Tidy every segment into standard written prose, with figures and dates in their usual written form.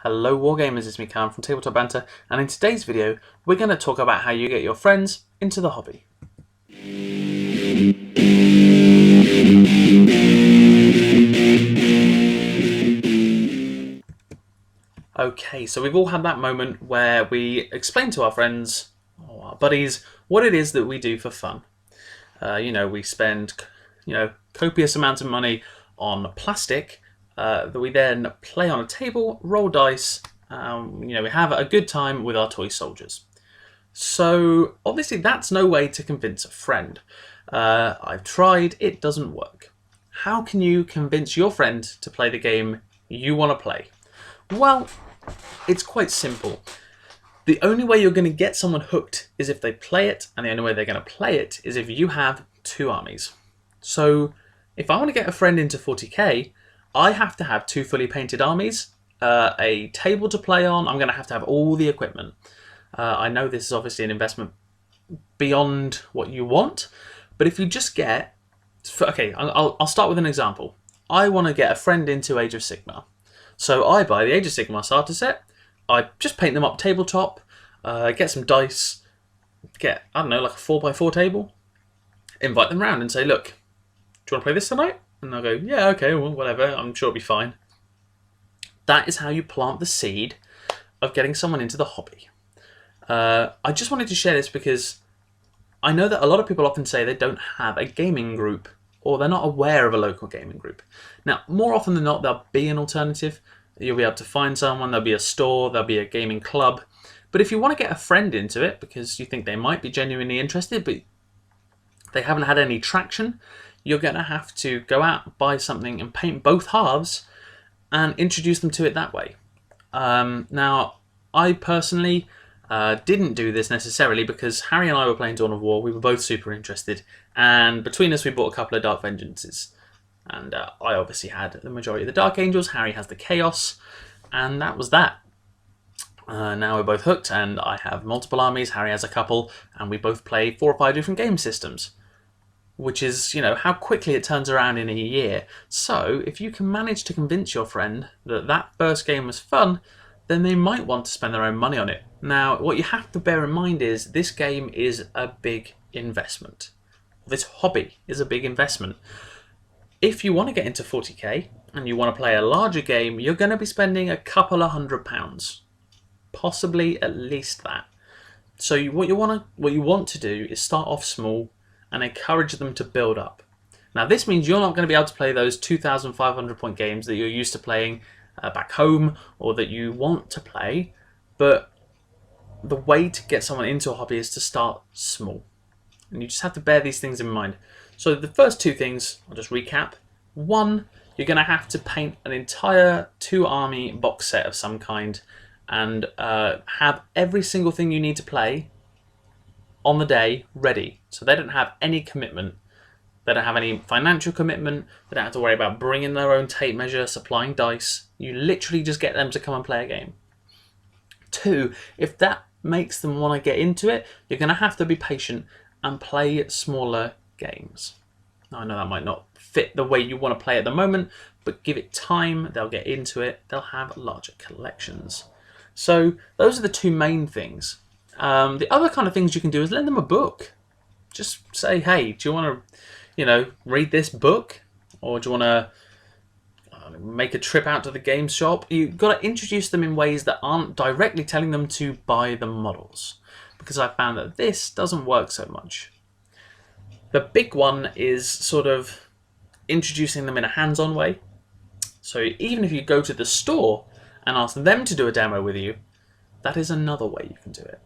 Hello wargamers, it's me Cam from TableTopBanter, and in today's video we're going to talk about how you get your friends into the hobby. Okay, so we've all had that moment where we explain to our friends or our buddies what it is that we do for fun. We spend copious amounts of money on plastic that we then play on a table, roll dice. We have a good time with our toy soldiers. So obviously that's no way to convince a friend. I've tried, it doesn't work. How can you convince your friend to play the game you want to play? Well, it's quite simple. The only way you're going to get someone hooked is if they play it, and the only way they're going to play it is if you have two armies. So if I want to get a friend into 40k, I have to have two fully painted armies, a table to play on. I'm going to have all the equipment. I know this is obviously an investment beyond what you want, but if you just get... Okay, I'll start with an example. I want to get a friend into Age of Sigmar. So I buy the Age of Sigmar starter set, I just paint them up tabletop, get some dice, get, I don't know, like a 4x4 table, invite them round and say, look, do you want to play this tonight? And they'll go, yeah, okay, well, whatever, I'm sure it'll be fine. That is how you plant the seed of getting someone into the hobby. I just wanted to share this because I know that a lot of people often say they don't have a gaming group or they're not aware of a local gaming group. Now, more often than not, there'll be an alternative. You'll be able to find someone, there'll be a store, there'll be a gaming club. But if you want to get a friend into it because you think they might be genuinely interested, but they haven't had any traction, you're going to have to go out, buy something and paint both halves and introduce them to it that way. Now, I personally didn't do this necessarily because Harry and I were playing Dawn of War. We were both super interested, and between us we bought a couple of Dark Vengeances. And I obviously had the majority of the Dark Angels, Harry has the Chaos, and that was that. Now we're both hooked, and I have multiple armies, Harry has a couple, and we both play 4 or 5 different game systems. Which is, how quickly it turns around in a year. So, if you can manage to convince your friend that that first game was fun, then they might want to spend their own money on it. Now, what you have to bear in mind is this game is a big investment. This hobby is a big investment. If you want to get into 40k and you want to play a larger game, you're going to be spending a couple of £100, possibly at least that. So what you want to do is start off small and encourage them to build up. Now, this means you're not going to be able to play those 2,500 point games that you're used to playing back home or that you want to play, but the way to get someone into a hobby is to start small. And you just have to bear these things in mind. So the first two things, I'll just recap. One, you're going to have to paint an entire 2-army box set of some kind and have every single thing you need to play on the day ready. So they don't have any commitment. They don't have any financial commitment. They don't have to worry about bringing their own tape measure, supplying dice. You literally just get them to come and play a game. 2, if that makes them want to get into it, you're going to have to be patient and play smaller games. Now, I know that might not fit the way you want to play at the moment, but give it time, they'll get into it, they'll have larger collections. So those are the two main things. The other kind of things you can do is lend them a book. Just say, hey, do you want to, read this book? Or do you want to make a trip out to the game shop? You've got to introduce them in ways that aren't directly telling them to buy the models, because I found that this doesn't work so much. The big one is sort of introducing them in a hands-on way. So even if you go to the store and ask them to do a demo with you, that is another way you can do it.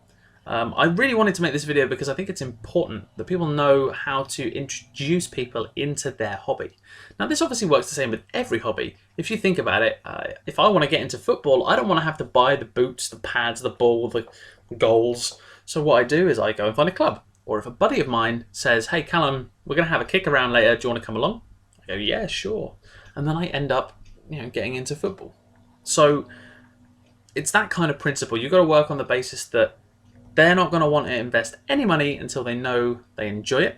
I really wanted to make this video because I think it's important that people know how to introduce people into their hobby. Now, this obviously works the same with every hobby. If you think about it, if I want to get into football, I don't want to have to buy the boots, the pads, the ball, the goals. So what I do is I go and find a club. Or if a buddy of mine says, hey, Callum, we're going to have a kick around later, do you want to come along? I go, yeah, sure. And then I end up getting into football. So it's that kind of principle. You've got to work on the basis that they're not going to want to invest any money until they know they enjoy it.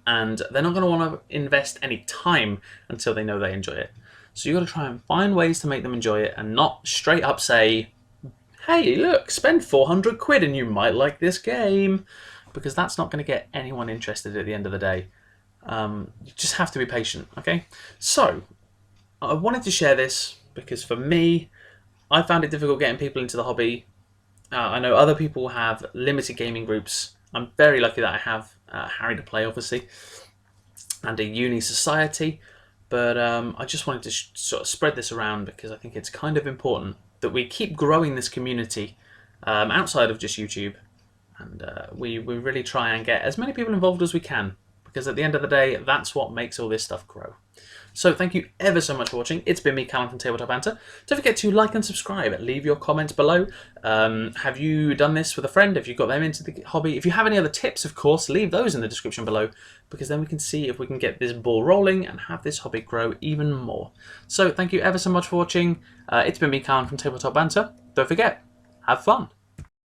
And they're not going to want to invest any time until they know they enjoy it. So you've got to try and find ways to make them enjoy it and not straight up say, hey, look, spend 400 quid and you might like this game. Because that's not going to get anyone interested at the end of the day. You just have to be patient, okay? So, I wanted to share this because for me, I found it difficult getting people into the hobby. I know other people have limited gaming groups. I'm very lucky that I have Harry to play, obviously, and a uni society. But I just wanted to sort of spread this around because I think it's kind of important that we keep growing this community outside of just YouTube. And we really try and get as many people involved as we can, because at the end of the day, that's what makes all this stuff grow. So thank you ever so much for watching. It's been me, Callum from TableTopBanter. Don't forget to like and subscribe. Leave your comments below. Have you done this with a friend? Have you got them into the hobby? If you have any other tips, of course, leave those in the description below, because then we can see if we can get this ball rolling and have this hobby grow even more. So thank you ever so much for watching. It's been me, Callum from TabletopBanter. Don't forget, have fun.